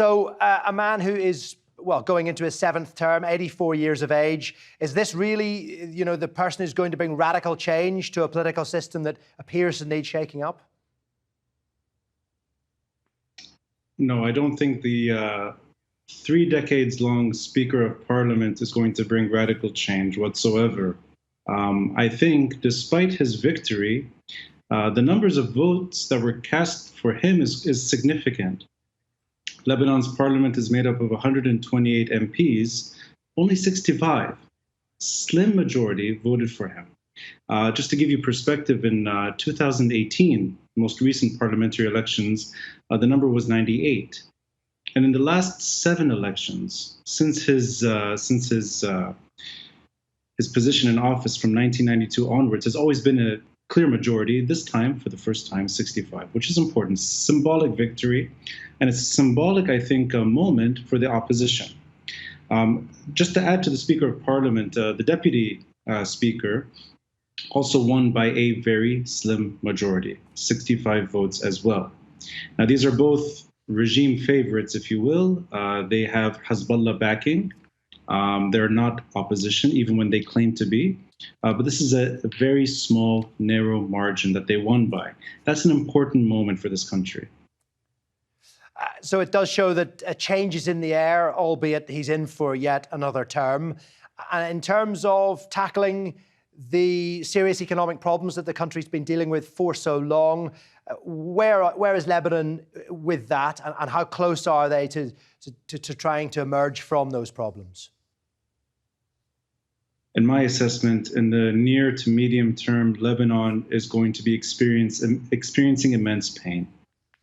So a man who is, well, going into his 7th term, 84 years of age, is this really, the person who's going to bring radical change to a political system that appears to need shaking up? No, I don't think the 3 decades long Speaker of Parliament is going to bring radical change whatsoever. I think despite his victory, the numbers of votes that were cast for him is significant. Lebanon's parliament is made up of 128 MPs, only 65, slim majority, voted for him. Just to give you perspective, in 2018, most recent parliamentary elections, the number was 98. And in the last 7 elections, since his position in office from 1992 onwards, has always been a clear majority, this time, for the first time, 65, which is important. Symbolic victory, and it's a symbolic, I think, moment for the opposition. Just to add to the Speaker of Parliament, the Deputy Speaker also won by a very slim majority, 65 votes as well. Now, these are both regime favorites, if you will. They have Hezbollah backing. They're not opposition, even when they claim to be. But this is a very small, narrow margin that they won by. That's an important moment for this country. So it does show that a change is in the air, albeit he's in for yet another term. And in terms of tackling the serious economic problems that the country's been dealing with for so long, where is Lebanon with that, and how close are they to trying to emerge from those problems? In my assessment, in the near to medium term, Lebanon is going to be experiencing immense pain.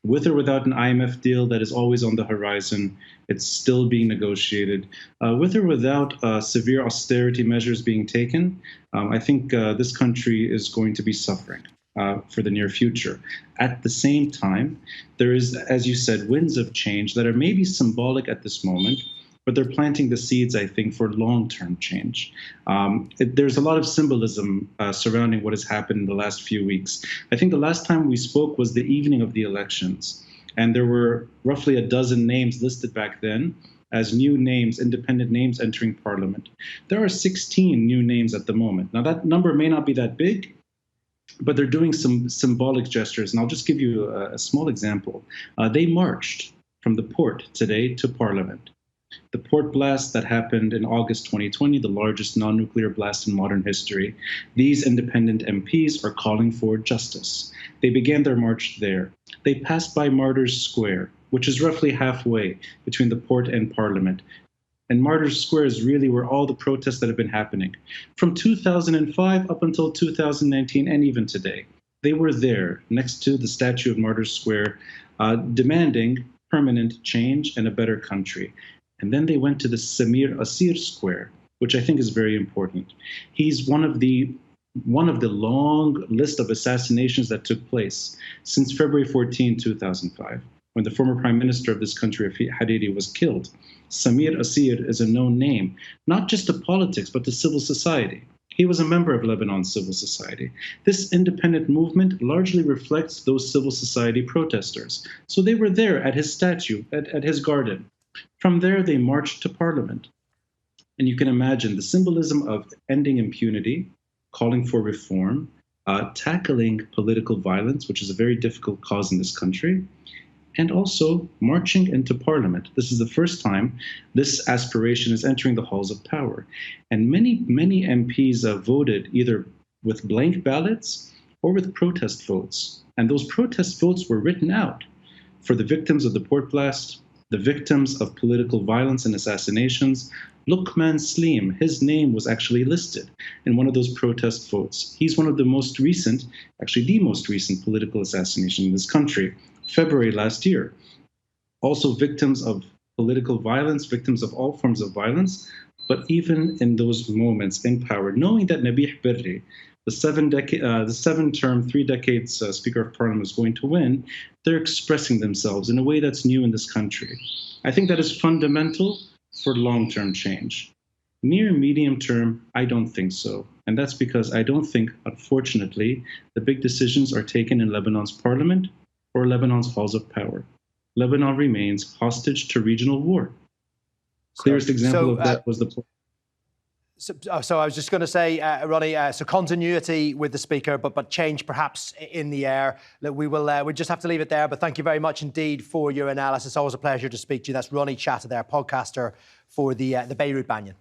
With or without an IMF deal that is always on the horizon, it's still being negotiated. With or without severe austerity measures being taken, I think this country is going to be suffering for the near future. At the same time, there is, as you said, winds of change that are maybe symbolic at this moment, but they're planting the seeds, I think, for long-term change. There's a lot of symbolism surrounding what has happened in the last few weeks. I think the last time we spoke was the evening of the elections, and there were roughly a dozen names listed back then as new names, independent names entering parliament. There are 16 new names at the moment. Now, that number may not be that big, but they're doing some symbolic gestures, and I'll just give you a small example. They marched from the port today to parliament. The port blast that happened in August 2020, the largest non-nuclear blast in modern history, these independent MPs are calling for justice. They began their march there. They passed by Martyrs Square, which is roughly halfway between the port and Parliament. And Martyrs Square is really where all the protests that have been happening from 2005 up until 2019 and even today. They were there next to the statue of Martyrs Square, demanding permanent change and a better country. And then they went to the Samir Asir Square, which I think is very important. He's one of the long list of assassinations that took place since February 14, 2005, when the former prime minister of this country, Hariri, was killed. Samir Asir is a known name, not just to politics, but to civil society. He was a member of Lebanon's civil society. This independent movement largely reflects those civil society protesters. So they were there at his statue, at his garden. From there, they marched to parliament. And you can imagine the symbolism of ending impunity, calling for reform, tackling political violence, which is a very difficult cause in this country, and also marching into parliament. This is the first time this aspiration is entering the halls of power. And many MPs voted either with blank ballots or with protest votes. And those protest votes were written out for the victims of the port blast, the victims of political violence and assassinations. Luqman Slim, his name was actually listed in one of those protest votes. He's one of the most recent, actually the most recent political assassination in this country, February last year. Also victims of political violence, victims of all forms of violence, but even in those moments in power, knowing that Nabih Berri, the 7-term, 3 decades Speaker of Parliament is going to win, they're expressing themselves in a way that's new in this country. I think that is fundamental for long-term change. Near medium term, I don't think so. And that's because I don't think, unfortunately, the big decisions are taken in Lebanon's parliament or Lebanon's halls of power. Lebanon remains hostage to regional war. Clearest example of that was the. So I was just going to say, Ronnie, so continuity with the speaker, but change perhaps in the air. We just have to leave it there. But thank you very much indeed for your analysis. Always a pleasure to speak to you. That's Ronnie Chatah there, podcaster for the Beirut Banyan.